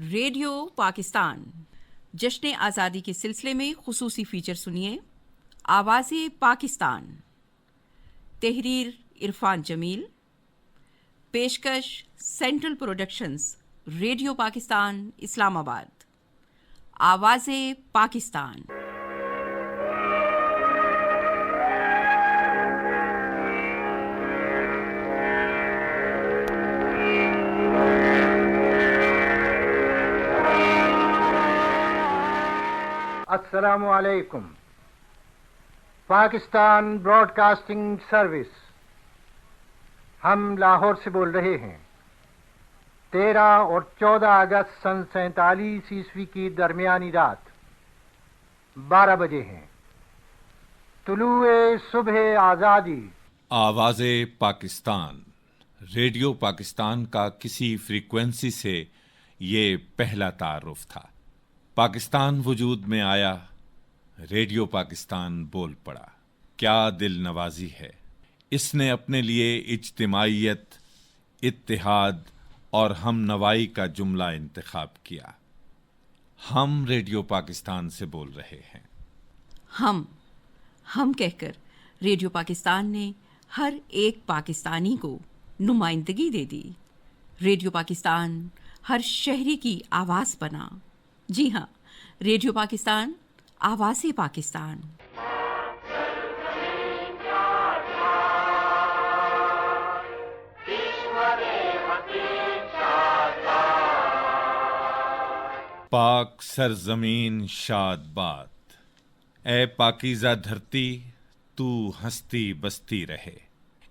Radio Pakistan جشن آزادی کے سلسلے میں خصوصی فیچر سنیے آواز پاکستان. تحریر عرفان جمیل. پیشکش سینٹرل پروڈکشنز ریڈیو پاکستان اسلام آباد. آواز پاکستان. السلام علیکم. پاکستان براڈ کاسٹنگ سروس، ہم لاہور سے بول رہے ہیں. 13 اور 14 اگست سن 47 عیسوی کی درمیانی رات 12 بجے ہیں. طلوع صبح آزادی. آواز پاکستان ریڈیو پاکستان کا کسی فریکوینسی سے یہ پہلا تعارف تھا. پاکستان وجود میں آیا، ریڈیو پاکستان بول پڑا. کیا دل نوازی ہے. اس نے اپنے لیے اجتماعیت، اتحاد اور ہم نوائی کا جملہ انتخاب کیا. ہم ریڈیو پاکستان سے بول رہے ہیں. ہم کہہ کر ریڈیو پاکستان نے ہر ایک پاکستانی کو نمائندگی دے دی. ریڈیو پاکستان ہر شہری کی آواز بنا. جی ہاں، ریڈیو پاکستان آواز پاکستان. پاک سرزمین شاد باد، اے پاکیزہ دھرتی تو ہستی بستی رہے.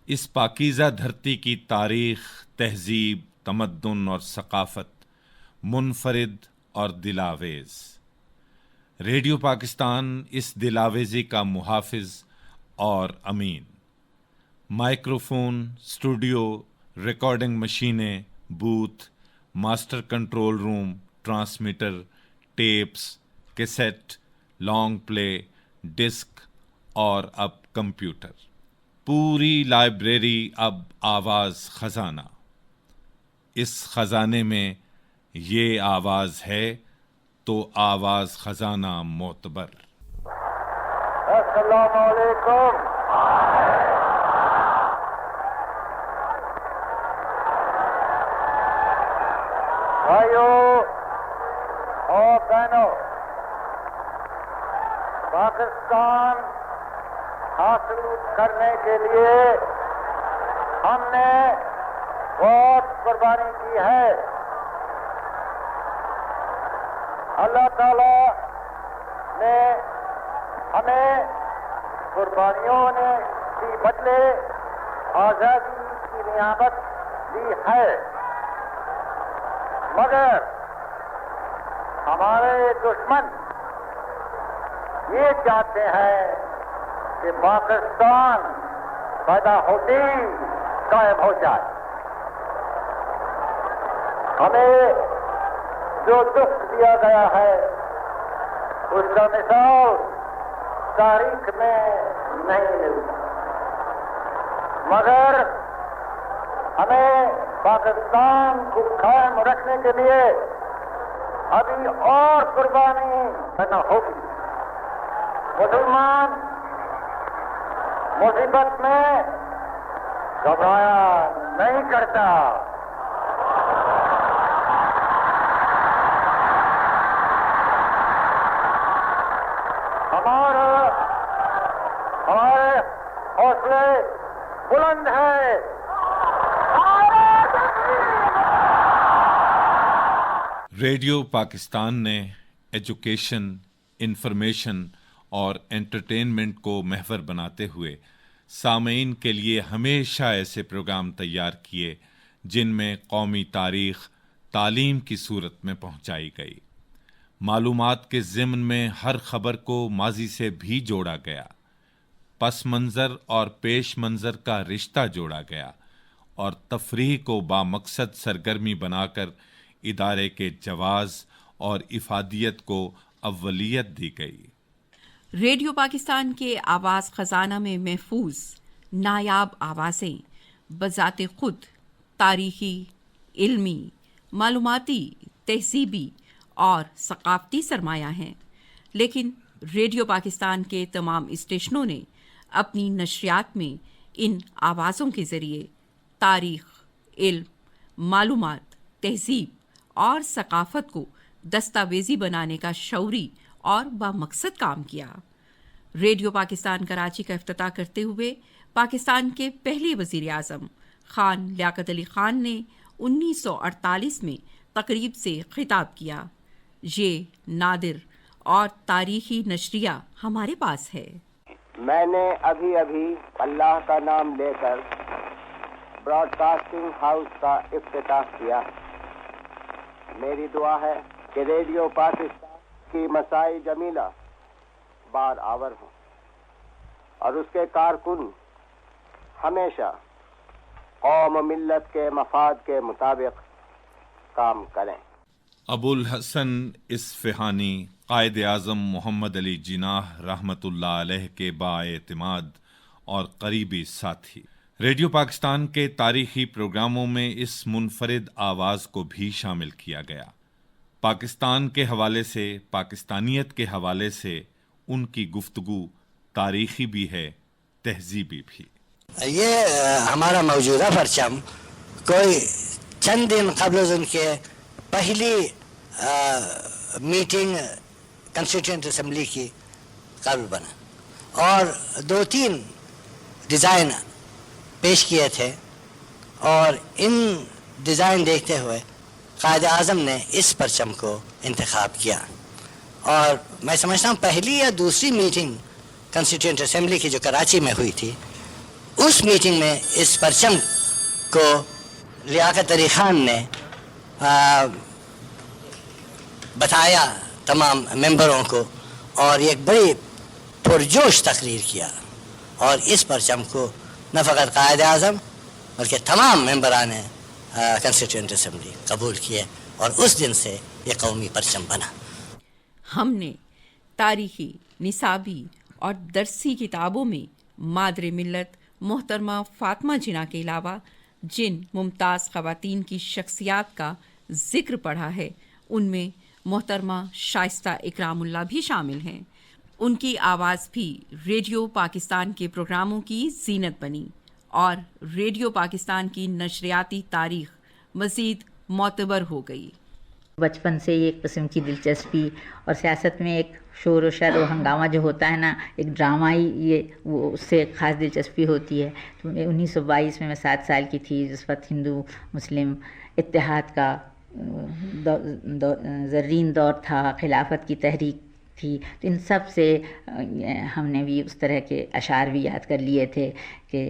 اس پاکیزہ دھرتی کی تاریخ، تہذیب، تمدن اور ثقافت منفرد اور دلاویز. ریڈیو پاکستان اس دلاویزی کا محافظ اور امین. مائکروفون، اسٹوڈیو، ریکارڈنگ مشینیں، booth, master control room, transmitter, tapes, cassette, long play, disc اور اب کمپیوٹر. پوری لائبریری اب آواز خزانہ. اس خزانے میں یہ آواز ہے تو آواز خزانہ معتبر. السلام علیکم. بھائیوں اور بہنوں، پاکستان حاصل کرنے کے لیے ہم نے بہت قربانی کی ہے. اللہ تعالی نے ہمیں قربانیوں کے بدلے آزادی کی نعمت دی ہے، مگر ہمارے دشمن یہ چاہتے ہیں کہ پاکستان پیدا ہوتے ہی قائم ہو جائے. ہمیں جو دکھ دیا گیا ہے اس کا مثال تاریخ میں نہیں ملتا، مگر ہمیں پاکستان کو قائم رکھنے کے لیے ابھی اور قربانی کرنا ہوگی. مسلمان مصیبت میں گھبرایا نہیں کرتا. ہمارے حوصلے بلند ہیں. ریڈیو پاکستان نے ایجوکیشن، انفارمیشن اور انٹرٹینمنٹ کو محور بناتے ہوئے سامعین کے لیے ہمیشہ ایسے پروگرام تیار کیے جن میں قومی تاریخ تعلیم کی صورت میں پہنچائی گئی. معلومات کے ضمن میں ہر خبر کو ماضی سے بھی جوڑا گیا. پس منظر اور پیش منظر کا رشتہ جوڑا گیا اور تفریح کو بامقصد سرگرمی بنا کر ادارے کے جواز اور افادیت کو اولیت دی گئی. ریڈیو پاکستان کے آواز خزانہ میں محفوظ نایاب آوازیں بذات خود تاریخی، علمی، معلوماتی، تہذیبی اور ثقافتی سرمایہ ہیں، لیکن ریڈیو پاکستان کے تمام اسٹیشنوں نے اپنی نشریات میں ان آوازوں کے ذریعے تاریخ، علم، معلومات، تہذیب اور ثقافت کو دستاویزی بنانے کا شعوری اور بامقصد کام کیا۔ ریڈیو پاکستان کراچی کا افتتاح کرتے ہوئے پاکستان کے پہلے وزیر اعظم خان لیاقت علی خان نے 1948 میں تقریب سے خطاب کیا، یہ نادر اور تاریخی نشریہ ہمارے پاس ہے۔ میں نے ابھی اللہ کا نام لے کر براڈ کاسٹنگ ہاؤس کا افتتاح کیا۔ میری دعا ہے کہ ریڈیو پاکستان کی مساعی جمیلہ بار آور ہوں اور اس کے کارکن ہمیشہ قوم و ملت کے مفاد کے مطابق کام کریں۔ ابو الحسن اصفہانی قائد اعظم محمد علی جناح رحمۃ اللہ علیہ کے بااعتماد اور قریبی ساتھی، ریڈیو پاکستان کے تاریخی پروگراموں میں اس منفرد آواز کو بھی شامل کیا گیا۔ پاکستان کے حوالے سے، پاکستانیت کے حوالے سے ان کی گفتگو تاریخی بھی ہے، تہذیبی بھی۔ یہ ہمارا موجودہ پرچم کوئی چند دن قبل از ان کے پہلی میٹنگ کنسٹیٹوئنٹ اسمبلی کی قبل بنا اور 2-3 ڈیزائن پیش کیے تھے، اور ان ڈیزائن دیکھتے ہوئے قائد اعظم نے اس پرچم کو انتخاب کیا، اور میں سمجھتا ہوں پہلی یا دوسری میٹنگ کنسٹیٹوئنٹ اسمبلی کی جو کراچی میں ہوئی تھی، اس میٹنگ میں اس پرچم کو لیاقت علی خان نے بتایا تمام ممبروں کو، اور ایک بڑی پرجوش تقریر کیا، اور اس پرچم کو نہ فقط قائد اعظم بلکہ تمام ممبران کنسٹیٹوئنٹ اسمبلی قبول کیے، اور اس دن سے یہ قومی پرچم بنا۔ ہم نے تاریخی، نصابی اور درسی کتابوں میں مادر ملت محترمہ فاطمہ جناح کے علاوہ جن ممتاز خواتین کی شخصیات کا ذکر پڑھا ہے، ان میں محترمہ شائستہ اکرام اللہ بھی شامل ہیں۔ ان کی آواز بھی ریڈیو پاکستان کے پروگراموں کی زینت بنی، اور ریڈیو پاکستان کی نشریاتی تاریخ مزید معتبر ہو گئی۔ بچپن سے ایک قسم کی دلچسپی، اور سیاست میں ایک شور و شر و ہنگامہ جو ہوتا ہے نا، ایک ڈرامائی، یہ وہ اس سے خاص دلچسپی ہوتی ہے۔ تو 1922 میں 7 سال کی تھی، جس وقت ہندو مسلم اتحاد کا زرین دور تھا، خلافت کی تحریک تھی، تو ان سب سے ہم نے بھی اس طرح کے اشعار بھی یاد کر لیے تھے کہ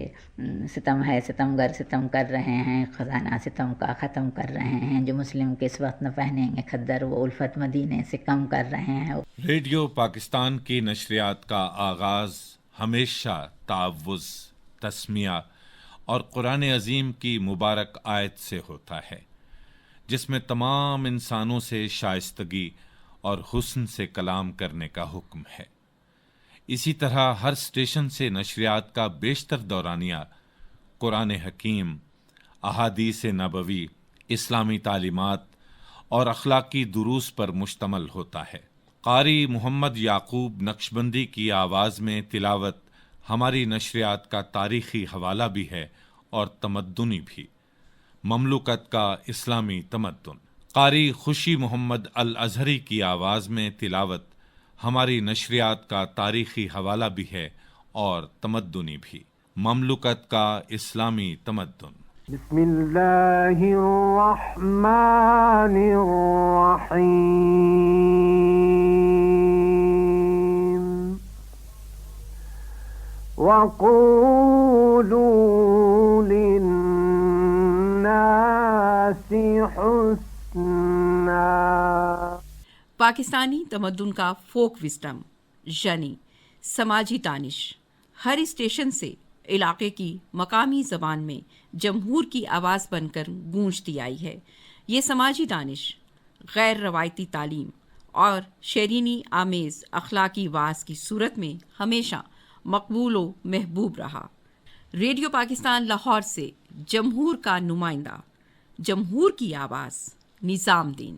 ستم ہے ستمگر ستم کر رہے ہیں، خزانہ ستم کا ختم کر رہے ہیں، جو مسلم کے اس وقت نہ پہنیں گے کھدر، وہ الفت مدینے سے کم کر رہے ہیں۔ ریڈیو پاکستان کی نشریات کا آغاز ہمیشہ تعوذ، تسمیہ اور قرآن عظیم کی مبارک آیت سے ہوتا ہے، جس میں تمام انسانوں سے شائستگی اور حسن سے کلام کرنے کا حکم ہے۔ اسی طرح ہر اسٹیشن سے نشریات کا بیشتر دورانیہ قرآن حکیم، احادیث نبوی، اسلامی تعلیمات اور اخلاقی دروس پر مشتمل ہوتا ہے۔ قاری محمد یعقوب نقشبندی کی آواز میں تلاوت ہماری نشریات کا تاریخی حوالہ بھی ہے اور تمدنی بھی، مملوکت کا اسلامی تمدن۔ قاری خوشی محمد الازہری کی آواز میں تلاوت ہماری نشریات کا تاریخی حوالہ بھی ہے اور تمدنی بھی، مملوکت کا اسلامی تمدن۔ بسم اللہ الرحمن الرحیم، وقولوا للناس حسنا۔ پاکستانی تمدن کا فوک وزڈم یعنی سماجی دانش ہر اسٹیشن سے علاقے کی مقامی زبان میں جمہور کی آواز بن کر گونجتی آئی ہے۔ یہ سماجی دانش غیر روایتی تعلیم اور شیرینی آمیز اخلاقی واعظ کی صورت میں ہمیشہ مقبول و محبوب رہا۔ ریڈیو پاکستان لاہور سے جمہور کا نمائندہ، جمہور کی آواز، نظام دین،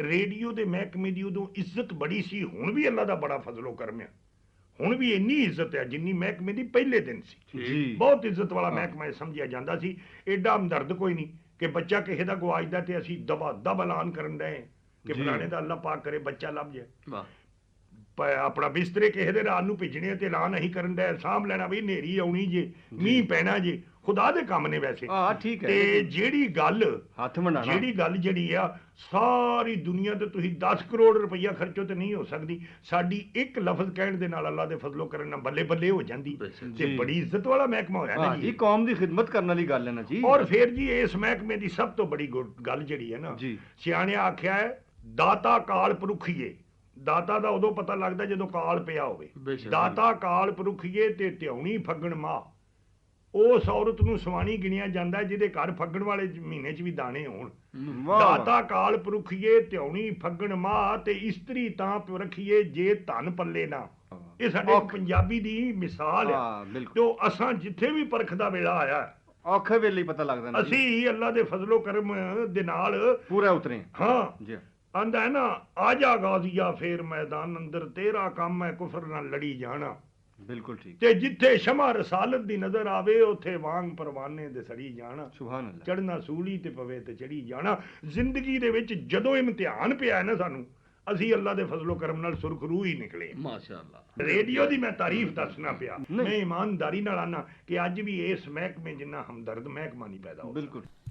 ਰੇਡੀਓ ਦੇ ਮਹਿਕਮੇ ਦੀ ਉਦੋਂ ਇੱਜ਼ਤ ਬੜੀ ਸੀ, ਹੁਣ ਵੀ ਅੱਲਾ ਦਾ ਬੜਾ ਫਜ਼ਲੋ ਕਰਮ ਹੈ, ਹੁਣ ਵੀ ਇੰਨੀ ਇੱਜ਼ਤ ਹੈ ਜਿੰਨੀ ਮਹਿਕਮੇ ਦੀ ਪਹਿਲੇ ਦਿਨ ਸੀ। ਬਹੁਤ ਇੱਜ਼ਤ ਵਾਲਾ ਮਹਿਕਮਾ ਇਹ ਸਮਝਿਆ ਜਾਂਦਾ ਸੀ। ਐਡਾ ਹਮਦਰਦ ਕੋਈ ਨਹੀਂ ਕਿ ਬੱਚਾ ਕਿਸੇ ਦਾ ਗਵਾਚਦਾ ਤੇ ਅਸੀਂ ਦਬਾ ਦਬ ਐਲਾਨ ਕਰਨ ਰਹੇ ਕਿ ਫਲਾਣੇ ਦਾ ਅੱਲਾ ਪਾਕ ਕਰੇ ਬੱਚਾ ਲੱਭ ਜਾਏ। ਆਪਣਾ ਬਿਸਤਰੇ ਕਿਸੇ ਦੇ ਰਾਤ ਨੂੰ ਭੇਜਣੇ ਤੇ ਐਲਾਨ ਅਸੀਂ ਕਰਨ ਦਾ ਸਾਂਭ ਲੈਣਾ ਵੀ ਹਨੇਰੀ ਆਉਣੀ ਜੇ, ਮੀਂਹ ਪੈਣਾ ਜੇ, ਖੁਦਾ ਦੇ ਕੰਮ ਨੇ ਵੈਸੇ। ਠੀਕ ਹੈ। ਤੇ ਜਿਹੜੀ ਗੱਲ ਹੱਥ ਮੰਡਾਣਾ, ਜਿਹੜੀ ਆ ਸਾਰੀ ਦੁਨੀਆ ਤੇ ਤੁਸੀਂ 10 ਕਰੋੜ ਰੁਪਈਆ ਖਰਚੋ ਤੇ ਨਹੀਂ ਹੋ ਸਕਦੀ, ਸਾਡੀ ਇੱਕ ਲਫ਼ਜ਼ ਕਹਿਣ ਦੇ ਨਾਲ ਅੱਲਾ ਦੇ ਫਜ਼ਲੋ ਕਰਨ ਨਾਲ ਬੱਲੇ ਬੱਲੇ ਹੋ ਜਾਂਦੀ। ਤੇ ਬੜੀ ਇੱਜ਼ਤ ਵਾਲਾ ਮਹਿਕਮਾ ਹੋਇਆ ਨਾ ਜੀ, ਕੌਮ ਦੀ ਖਿਦਮਤ ਕਰਨ ਵਾਲੀ ਗੱਲ ਹੈ ਨਾ ਜੀ। ਔਰ ਫਿਰ ਜੀ ਇਸ ਮਹਿਕਮੇ ਦੀ ਸਭ ਤੋਂ ਬੜੀ ਗੱਲ ਜਿਹੜੀ ਹੈ ਨਾ, ਸਿਆਣਿਆਂ ਆਖਿਆ ਹੈ ਦਾਤਾ ਕਾਲ ਪੁਰਖੀਏ। ਦਾਤਾ ਦਾ ਉਦੋਂ ਪਤਾ ਲੱਗਦਾ ਜਦੋਂ ਕਾਲ ਪਿਆ ਹੋਵੇ। ਦਾਤਾ ਕਾਲ ਪੁਰਖੀਏ ਤੇ ਧਿਆਉਣੀ ਫੱਗਣ ਮਾਹ। ਉਸ ਔਰਤ ਨੂੰ ਸਵਾਣੀ ਗਿਣਿਆ ਜਾਂਦਾ ਜਿਹਦੇ ਘਰ ਫੱਗਣ ਵਾਲੇ ਮਹੀਨੇ 'ਚ ਵੀ ਦਾਣੇ ਹੋਣ। ਦਾਤਾ ਕਾਲ ਪੁਰਖੀਏ ਧਿਆਉਣੀ ਫੱਗਣ ਮਾਹ ਤੇ ਇਸਤਰੀ ਤਾਂ ਪੁਰਖੀਏ ਜੇ ਧਨ ਪੱਲੇ ਨਾ। ਇਹ ਸਾਡੇ ਪੰਜਾਬੀ ਦੀ ਮਿਸਾਲ ਹੈ। ਜੋ ਅਸਾਂ ਜਿੱਥੇ ਵੀ ਪਰਖ ਦਾ ਵੇਲਾ ਆਇਆ, ਔਖੇ ਵੇਲੇ ਪਤਾ ਲੱਗਦਾ ਨਾ, ਅਸੀਂ ਅੱਲਾ ਦੇ ਫਜ਼ਲੋ ਕਰਮ ਦੇ ਨਾਲ ਪੂਰਾ ਉਤਰੇ। ਹਾਂ ਜੀ, ਆਂਦਾ ਹੈ ਨਾ, ਆਜਾ ਗਾਜ਼ੀਆ ਫੇਰ ਮੈਦਾਨ ਅੰਦਰ, ਤੇਰਾ ਕੰਮ ਹੈ ਕੁਫਰ ਨਾਲ ਲੜੀ ਜਾਣਾ। ਬਿਲਕੁਲ ਠੀਕ। ਤੇ ਜਿੱਥੇ ਸ਼ਮਾ ਰਸਾਲਤ ਦੀ ਨਜ਼ਰ ਆਵੇ ਉੱਥੇ ਵਾਂਗ ਪਰਵਾਨੇ ਦੇ ਸੜੀ ਜਾਣਾ। ਸੁਭਾਨ ਅੱਲਾਹ। ਚੜਨਾ ਸੂਲੀ ਤੇ ਪਵੇ ਤੇ ਚੜੀ ਜਾਣਾ। ਜ਼ਿੰਦਗੀ ਦੇ ਵਿੱਚ ਜਦੋਂ ਇਮਤਿਹਾਨ ਪਿਆ ਹੈ ਨਾ ਸਾਨੂੰ, ਅਸੀਂ ਅੱਲਾ ਦੇ ਫਜ਼ਲੋ ਕਰਮ ਨਾਲ ਸੁਰਖਰੂ ਹੀ ਨਿਕਲੇ। ਮਾਸ਼ਾ ਅੱਲਾਹ। ਰੇਡੀਓ ਦੀ ਮੈਂ ਤਾਰੀਫ ਦੱਸਣਾ ਪਿਆ, ਮੈਂ ਇਮਾਨਦਾਰੀ ਨਾਲ ਆਨਾ ਕਿ ਅੱਜ ਵੀ ਇਸ ਮਹਿਕਮੇ ਜਿੰਨਾ ਹਮਦਰਦ ਮਹਿਕਮਾ ਨਹੀਂ ਪੈਦਾ ਹੋਇਆ। ਬਿਲਕੁਲ।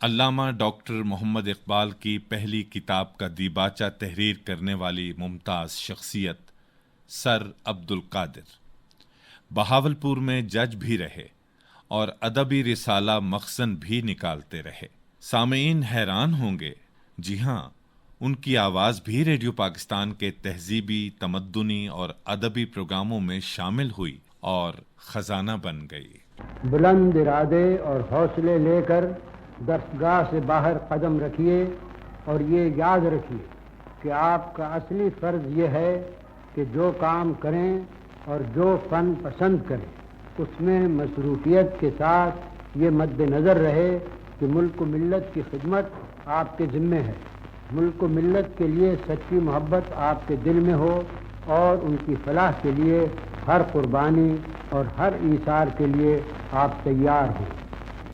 علامہ ڈاکٹر محمد اقبال کی پہلی کتاب کا دیباچہ تحریر کرنے والی ممتاز شخصیت سر عبد القادر بہاولپور میں جج بھی رہے اور ادبی رسالہ مخزن بھی نکالتے رہے۔ سامعین حیران ہوں گے، جی ہاں، ان کی آواز بھی ریڈیو پاکستان کے تہذیبی، تمدنی اور ادبی پروگراموں میں شامل ہوئی اور خزانہ بن گئی۔ بلند ارادے اور حوصلے لے کر درسگاہ سے باہر قدم رکھیے اور یہ یاد رکھیے کہ آپ کا اصلی فرض یہ ہے کہ جو کام کریں اور جو فن پسند کریں اس میں مصروفیت کے ساتھ یہ مد نظر رہے کہ ملک و ملت کی خدمت آپ کے ذمے ہے، ملک و ملت کے لیے سچی محبت آپ کے دل میں ہو اور ان کی فلاح کے لیے ہر قربانی اور ہر ایثار کے لیے آپ تیار ہوں۔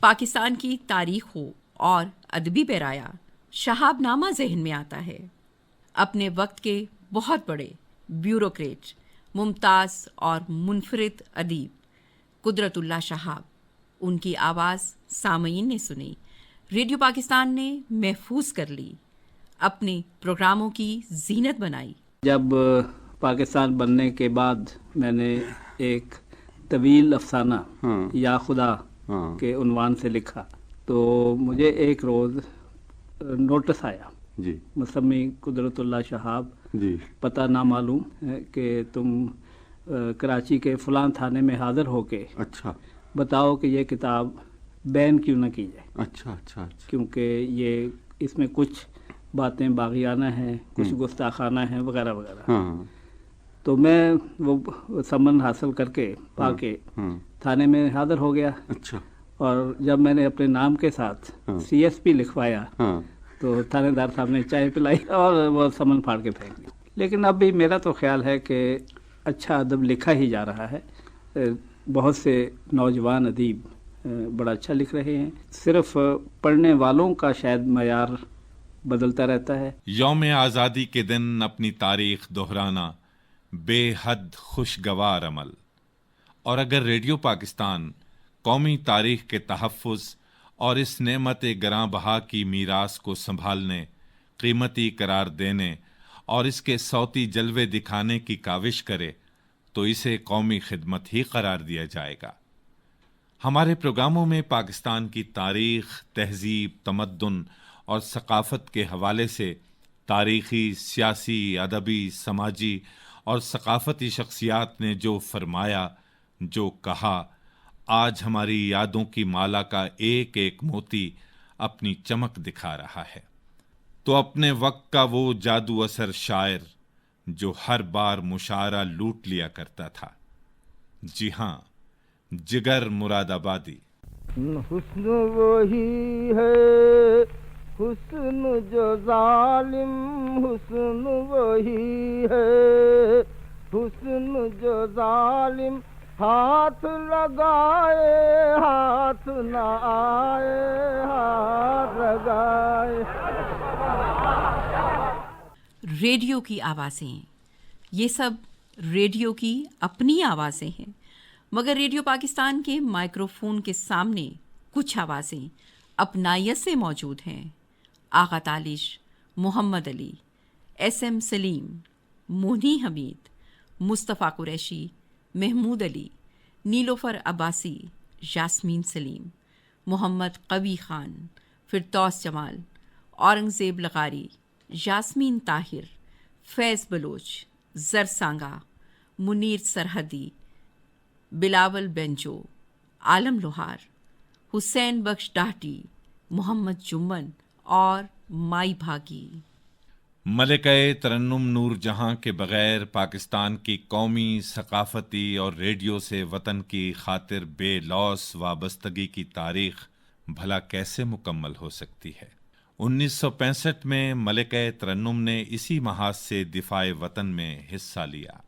پاکستان کی تاریخ ہو اور ادبی پیرایا شہاب نامہ ذہن میں آتا ہے۔ اپنے وقت کے بہت بڑے بیوروکریٹ، ممتاز اور منفرد ادیب قدرت اللہ شہاب، ان کی آواز سامعین نے سنی، ریڈیو پاکستان نے محفوظ کر لی، اپنے پروگراموں کی زینت بنائی۔ جب پاکستان بننے کے بعد میں نے ایک طویل افسانہ یا خدا کے عنوان سے لکھا تو مجھے ایک روز نوٹس آیا، جی، مسمی قدرت اللہ شہاب، جی، پتہ نامعلوم ہے کہ تم کراچی کے فلاں تھانے میں حاضر ہو کے اچھا بتاؤ کہ یہ کتاب بین کیوں نہ کی جائے، اچھا اچھا اچھا، کیونکہ یہ اس میں کچھ باتیں باغیانہ ہیں، کچھ گستاخانہ ہیں وغیرہ وغیرہ۔ ہاں، تو میں وہ سمن حاصل کر کے پا کے تھانے میں حاضر ہو گیا، اچھا، اور جب میں نے اپنے نام کے ساتھ CSP لکھوایا تو تھانے دار صاحب نے چائے پلائی اور وہ سمن پھاڑ کے پھینک دی۔ لیکن اب بھی میرا تو خیال ہے کہ اچھا ادب لکھا ہی جا رہا ہے، بہت سے نوجوان ادیب بڑا اچھا لکھ رہے ہیں، صرف پڑھنے والوں کا شاید معیار بدلتا رہتا ہے۔ یوم آزادی کے دن اپنی تاریخ دہرانا بے حد خوشگوار عمل، اور اگر ریڈیو پاکستان قومی تاریخ کے تحفظ اور اس نعمت گراں بہا کی میراث کو سنبھالنے، قیمتی قرار دینے اور اس کے صوتی جلوے دکھانے کی کاوش کرے تو اسے قومی خدمت ہی قرار دیا جائے گا۔ ہمارے پروگراموں میں پاکستان کی تاریخ، تہذیب، تمدن اور ثقافت کے حوالے سے تاریخی، سیاسی، ادبی، سماجی اور ثقافتی شخصیات نے جو فرمایا، جو کہا، آج ہماری یادوں کی مالا کا ایک ایک موتی اپنی چمک دکھا رہا ہے۔ تو اپنے وقت کا وہ جادو اثر شاعر جو ہر بار مشاعرہ لوٹ لیا کرتا تھا، جی ہاں، جگر مراد آبادی۔ حسن وہی ہے حسن جو ظالم، حسن وہی ہے حسن جو ظالم، ہاتھ لگائے ہاتھ نہ آئے، ہاتھ لگائے۔ ریڈیو کی آوازیں، یہ سب ریڈیو کی اپنی آوازیں ہیں، مگر ریڈیو پاکستان کے مائکروفون کے سامنے کچھ آوازیں اپنائیت سے موجود ہیں۔ آغا تالش، محمد علی، SM سلیم، مونی حمید، مصطفیٰ قریشی، محمود علی، نیلوفر عباسی، یاسمین سلیم، محمد قوی خان، فردوس جمال، اورنگزیب لغاری، یاسمین طاہر، فیض بلوچ، زرسانگا، منیر سرحدی، بلاول بینجو، عالم لوہار، حسین بخش ڈاہٹی، محمد جمن اور مائی بھاگی۔ ملکہ ترنم نور جہاں کے بغیر پاکستان کی قومی، ثقافتی اور ریڈیو سے وطن کی خاطر بے لوث وابستگی کی تاریخ بھلا کیسے مکمل ہو سکتی ہے؟ 1965 میں ملکہ ترنم نے اسی محاذ سے دفاع وطن میں حصہ لیا۔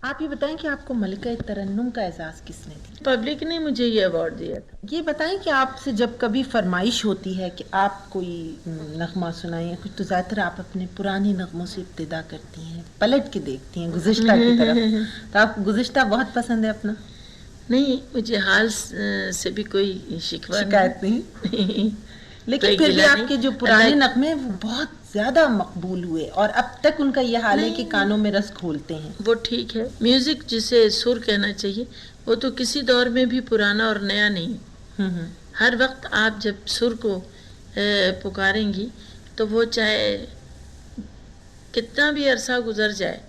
آپ یہ بتائیں کہ آپ کو ملکہ ترنم کا اعزاز کس نے دیا؟ پبلک نے مجھے یہ ایوارڈ دیا تھا۔ یہ بتائیں کہ آپ سے جب کبھی فرمائش ہوتی ہے کہ آپ کوئی نغمہ سنائیں یا کچھ، تو زیادہ تر آپ اپنے پرانے نغموں سے ابتدا کرتی ہیں، پلٹ کے دیکھتی ہیں گزشتہ کی طرف، تو آپ کو گزشتہ بہت پسند ہے اپنا؟ نہیں، مجھے حال سے بھی کوئی شکایت نہیں۔ لیکن پھر بھی آپ کے جو پرانے نغمے ہیں وہ بہت زیادہ مقبول ہوئے اور اب تک ان کا یہ حال ہے کہ کانوں میں رس گھولتے ہیں. وہ ٹھیک ہے، میوزک جسے سر کہنا چاہیے وہ تو کسی دور میں بھی پرانا اور نیا نہیں. ہر وقت آپ جب سر کو پکاریں گی تو وہ چاہے کتنا بھی عرصہ گزر جائے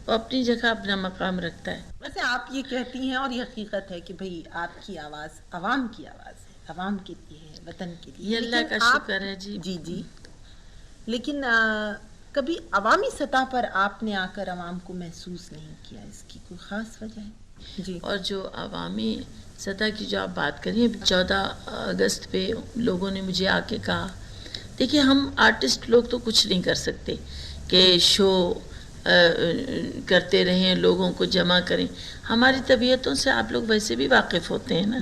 وہ اپنی جگہ اپنا مقام رکھتا ہے. ویسے آپ یہ کہتی ہیں اور یہ حقیقت ہے کہ بھئی آپ کی آواز عوام کی آواز ہے، عوام کے لیے ہے، وطن کے لیے. یہ اللہ کا شکر ہے. جی لیکن کبھی عوامی سطح پر آپ نے آ کر عوام کو محسوس نہیں کیا، اس کی کوئی خاص وجہ ہے؟ جی. اور جو عوامی سطح کی جو آپ بات کریے 14 اگست پہ لوگوں نے مجھے آ کے کہا، دیکھیے ہم آرٹسٹ لوگ تو کچھ نہیں کر سکتے کہ شو کرتے رہیں، لوگوں کو جمع کریں. ہماری طبیعتوں سے آپ لوگ ویسے بھی واقف ہوتے ہیں نا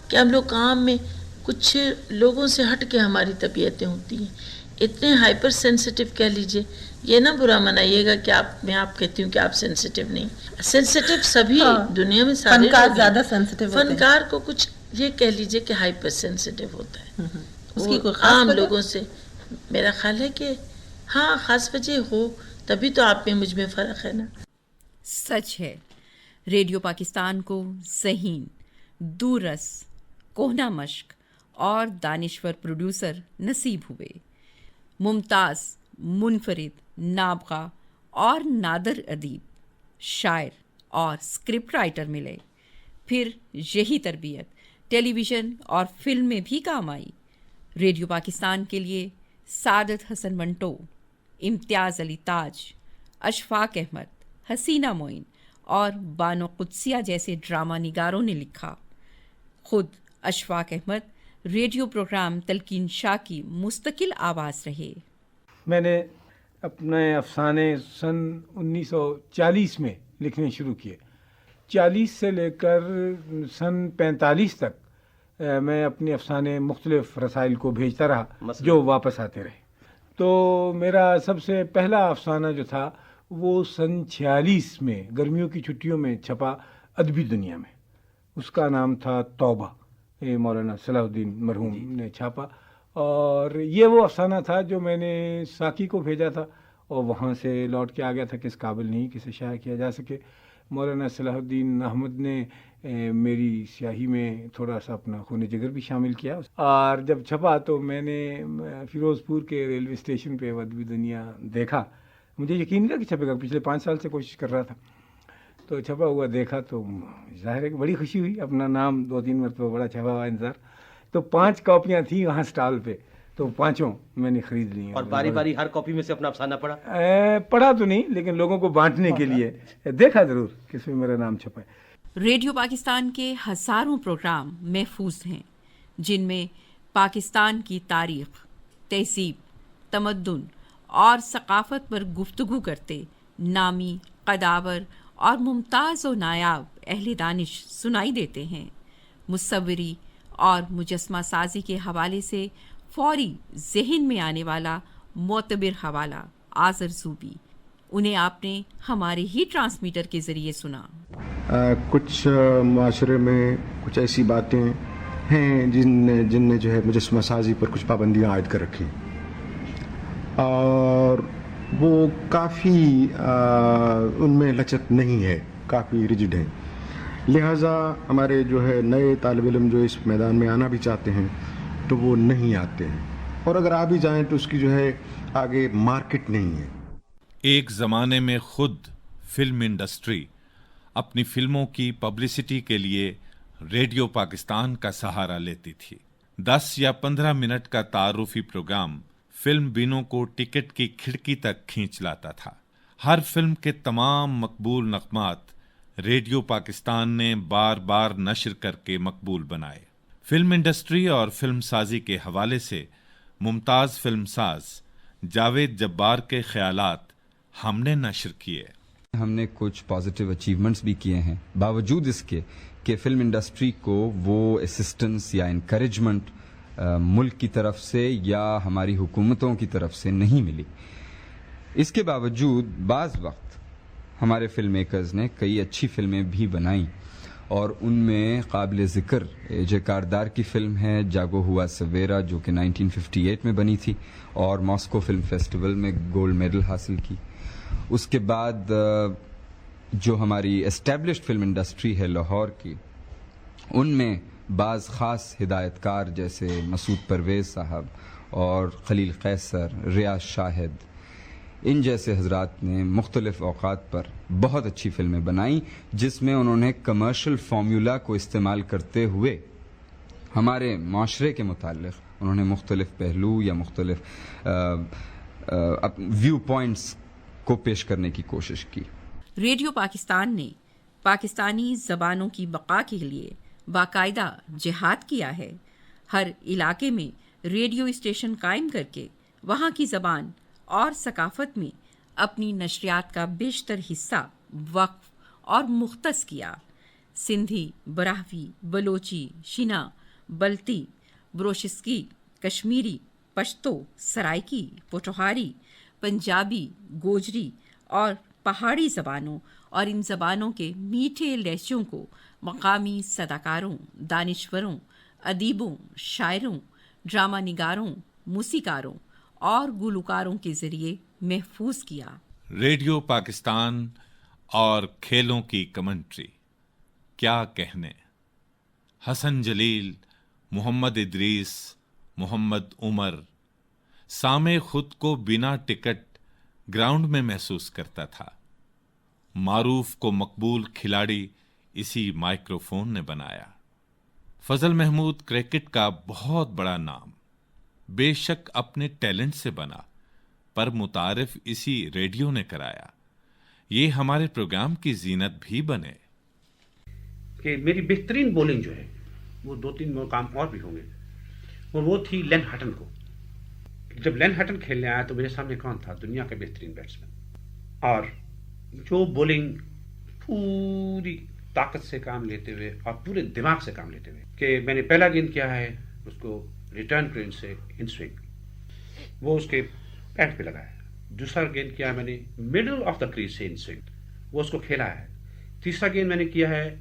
کہ ہم لوگ کام میں کچھ لوگوں سے ہٹ کے ہماری طبیعتیں ہوتی ہیں. اتنے ہائپر سینسٹیو کہہ لیجئے، یہ نہ برا منائیے گا کہ میں آپ کہتی ہوں کہ آپ سینسٹیو نہیں. سینسٹیو سبھی دنیا میں سارے فنکار زیادہ سینسٹیو ہوتے ہیں. فنکار کو کچھ یہ کہہ لیجئے کہ ہائپر سینسٹیو ہوتا ہے. اس کی کوئی خاص عام وجہ؟ لوگوں سے میرا خیال ہے کہ ہاں خاص وجہ ہو، تبھی تو آپ میں مجھ میں فرق ہے نا. سچ ہے، ریڈیو پاکستان کو ذہین، دورس، کوہنا مشق اور دانشور پروڈیوسر نصیب ہوئے. ممتاز، منفرد، نابغہ اور نادر ادیب، شاعر اور اسکرپٹ رائٹر ملے. پھر یہی تربیت ٹیلی ویژن اور فلم میں بھی کام آئی. ریڈیو پاکستان کے لیے سعادت حسن منٹو، امتیاز علی تاج، اشفاق احمد، حسینہ معین اور بانو قدسیہ جیسے ڈرامہ نگاروں نے لکھا. خود اشفاق احمد ریڈیو پروگرام تلقین شاہ کی مستقل آواز رہے. میں نے اپنے افسانے سن 1940 میں لکھنے شروع کیے. 40 سے لے کر سن 45 تک میں اپنے افسانے مختلف رسائل کو بھیجتا رہا جو واپس آتے رہے. تو میرا سب سے پہلا افسانہ جو تھا وہ سن 46 میں گرمیوں کی چھٹیوں میں چھپا ادبی دنیا میں. اس کا نام تھا توبہ. مولانا صلاح الدین مرحوم نے چھاپا، اور یہ وہ افسانہ تھا جو میں نے ساکی کو بھیجا تھا اور وہاں سے لوٹ کے آ گیا تھا کہ اس قابل نہیں کسے شائع کیا جا سکے. مولانا صلاح الدین احمد نے میری سیاہی میں تھوڑا سا اپنا خون جگر بھی شامل کیا، اور جب چھپا تو میں نے فیروز پور کے ریلوے اسٹیشن پہ ادبی دنیا دیکھا. مجھے یقین نہیں کہ چھپے گا، پچھلے 5 سال سے کوشش کر رہا تھا. تو چھپا ہوا دیکھا تو ظاہر ہے کہ بڑی خوشی ہوئی. اپنا نام 2-3 مرتبہ بڑا چھپا ہوا انتظار. تو 5 کاپیاں تھیں وہاں سٹال پہ، تو 5 میں نے خرید لی. اور باری باری ہر کاپی میں سے اپنا افسانہ پڑھا؟ پڑھا تو نہیں، لیکن لوگوں کو بانٹنے کے لیے دیکھا ضرور کہ اس میں میرا نام چھپا ہے. ریڈیو پاکستان کے ہزاروں پروگرام محفوظ ہیں جن میں پاکستان کی تاریخ، تہذیب، تمدن اور ثقافت پر گفتگو کرتے نامی، قداور اور ممتاز و نایاب اہل دانش سنائی دیتے ہیں. مصوری اور مجسمہ سازی کے حوالے سے فوری ذہن میں آنے والا معتبر حوالہ آذر زوبی، انہیں آپ نے ہمارے ہی ٹرانسمیٹر کے ذریعے سنا. کچھ معاشرے میں کچھ ایسی باتیں ہیں جن نے جو ہے مجسمہ سازی پر کچھ پابندیاں عائد کر رکھی، اور وہ کافی ان میں لچک نہیں ہے، کافی ریجڈ ہیں. لہٰذا ہمارے جو ہے نئے طالب علم جو اس میدان میں آنا بھی چاہتے ہیں تو وہ نہیں آتے ہیں، اور اگر آ بھی جائیں تو اس کی جو ہے آگے مارکیٹ نہیں ہے. ایک زمانے میں خود فلم انڈسٹری اپنی فلموں کی پبلسٹی کے لیے ریڈیو پاکستان کا سہارا لیتی تھی. 10 یا 15 منٹ کا تعارفی پروگرام فلم بینوں کو ٹکٹ کی کھڑکی تک کھینچ لاتا تھا. ہر فلم کے تمام مقبول نغمات ریڈیو پاکستان نے بار بار نشر کر کے مقبول بنائے. فلم انڈسٹری اور فلم سازی کے حوالے سے ممتاز فلم ساز جاوید جبار کے خیالات ہم نے نشر کیے. ہم نے کچھ پازیٹیو اچیومنٹس بھی کیے ہیں، باوجود اس کے کہ فلم انڈسٹری کو وہ اسسٹنس یا انکریجمنٹ ملک کی طرف سے یا ہماری حکومتوں کی طرف سے نہیں ملی. اس کے باوجود بعض وقت ہمارے فلم میکرز نے کئی اچھی فلمیں بھی بنائیں، اور ان میں قابل ذکر جے کاردار کی فلم ہے جاگو ہوا سویرا، جو کہ 1958 میں بنی تھی اور ماسکو فلم فیسٹیول میں گولڈ میڈل حاصل کی. اس کے بعد جو ہماری اسٹیبلشڈ فلم انڈسٹری ہے لاہور کی، ان میں بعض خاص ہدایت کار جیسے مسعود پرویز صاحب اور خلیل قیصر، ریاض شاہد، ان جیسے حضرات نے مختلف اوقات پر بہت اچھی فلمیں بنائیں، جس میں انہوں نے کمرشل فارمولا کو استعمال کرتے ہوئے ہمارے معاشرے کے متعلق انہوں نے مختلف پہلو یا مختلف ویو پوائنٹس کو پیش کرنے کی کوشش کی. ریڈیو پاکستان نے پاکستانی زبانوں کی بقا کے لیے باقاعدہ جہاد کیا ہے. ہر علاقے میں ریڈیو اسٹیشن قائم کر کے وہاں کی زبان اور ثقافت میں اپنی نشریات کا بیشتر حصہ وقف اور مختص کیا. سندھی، براہوی، بلوچی، شنا، بلتی، بروشسکی، کشمیری، پشتو، سرائکی، پوٹھوہاری، پنجابی، گوجری اور پہاڑی زبانوں اور ان زبانوں کے میٹھے لہجوں کو مقامی صداکاروں، دانشوروں، ادیبوں، شاعروں، ڈرامہ نگاروں، موسیقاروں اور گلوکاروں کے ذریعے محفوظ کیا. ریڈیو پاکستان اور کھیلوں کی کمنٹری، کیا کہنے. حسن جلیل، محمد ادریس، محمد عمر. سامع خود کو بنا ٹکٹ گراؤنڈ میں محسوس کرتا تھا. معروف کو مقبول کھلاڑی اسی مائکروفون نے بنایا. فضل محمود کرکٹ کا بہت بڑا نام بے شک اپنے ٹیلنٹ سے بنا، پر متعارف اسی ریڈیو نے کرایا. یہ ہمارے پروگرام کی زینت بھی بنے. کہ میری بہترین بولنگ جو ہے وہ 2-3 مقام اور بھی ہوں گے، وہ تھی لین ہٹن کو. جب لین ہٹن کھیلنے آیا تو میرے سامنے کون تھا؟ دنیا کا بہترین بیٹسمین، اور جو بولنگ پوری طاقت سے کام لیتے ہوئے اور پورے دماغ سے کام لیتے ہوئے، کہ میں نے پہلا گیند کیا ہے اس کو ریٹرن کرین سے ان سوئنگ، وہ اس کے پیٹ پہ لگا ہے. دوسرا گیند کیا ہے میں نے مڈل آف دا کریز سے ان سوئنگ، وہ اس کو کھیلا ہے. تیسرا گیند میں نے کیا ہے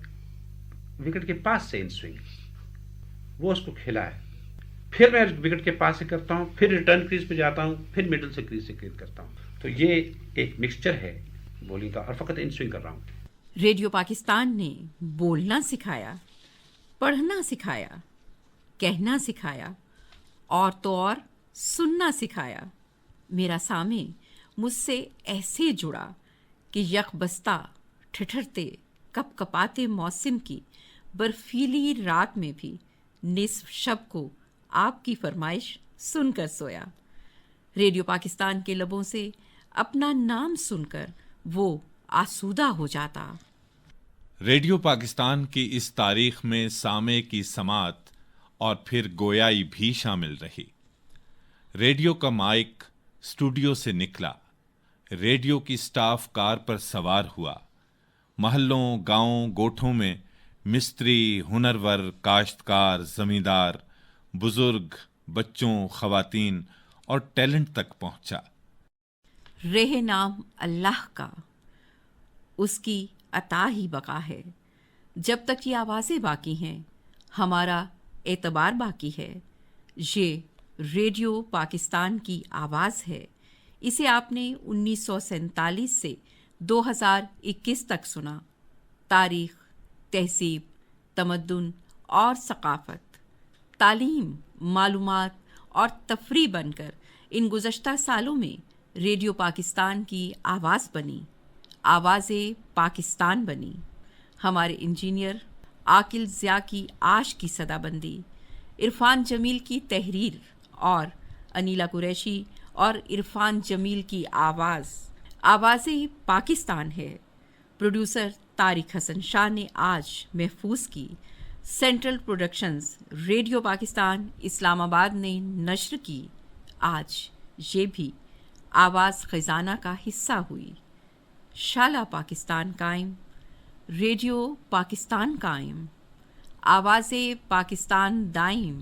وکٹ کے پاس سے ان سوئنگ، وہ اس کو کھیلا ہے. پھر میں وکٹ کے پاس سے کرتا ہوں، پھر ریٹرن کریز پہ جاتا ہوں، پھر مڈل سے کریز سے کریز کرتا ہوں. تو یہ ایک مکسچر ہے بولنگ کا، اور فقط ان سوئنگ کر رہا ہوں. ریڈیو پاکستان نے بولنا سکھایا، پڑھنا سکھایا، کہنا سکھایا، اور تو اور سننا سکھایا. میرا سامع مجھ سے ایسے جڑا کہ یک بستہ ٹھٹھرتے کپ کپاتے موسم کی برفیلی رات میں بھی نصف شب کو آپ کی فرمائش سن کر سویا. ریڈیو پاکستان کے لبوں سے اپنا نام سن کر وہ آسودہ ہو جاتا. ریڈیو پاکستان کی اس تاریخ میں سامع کی سماعت اور پھر گویائی بھی شامل رہی. ریڈیو کا مائک اسٹوڈیو سے نکلا، ریڈیو کی سٹاف کار پر سوار ہوا. محلوں، گاؤں، گوٹھوں میں مستری، ہنرور، کاشتکار، زمیندار، بزرگ، بچوں، خواتین اور ٹیلنٹ تک پہنچا. رہ نام اللہ کا، اس کی عطا ہی بقا ہے. جب تک یہ آوازیں باقی ہیں ہمارا اعتبار باقی ہے. یہ ریڈیو پاکستان کی آواز ہے. اسے آپ نے 1947 سے 2021 تک سنا. تاریخ، تہذیب، تمدن اور ثقافت، تعلیم، معلومات اور تفریح بن کر ان گزشتہ سالوں میں ریڈیو پاکستان کی آواز بنی، آواز پاکستان بنی. ہمارے انجینئر عاقل ضیاء کی آش کی صدا بندی، عرفان جمیل کی تحریر اور انیلا قریشی اور عرفان جمیل کی آواز پاکستان ہے. پروڈیوسر طارق حسن شاہ نے آج محفوظ کی. سینٹرل پروڈکشنز ریڈیو پاکستان اسلام آباد نے نشر کی. آج یہ بھی آواز خزانہ کا حصہ ہوئی. شالہ پاکستان قائم، ریڈیو پاکستان قائم، آواز پاکستان دائم.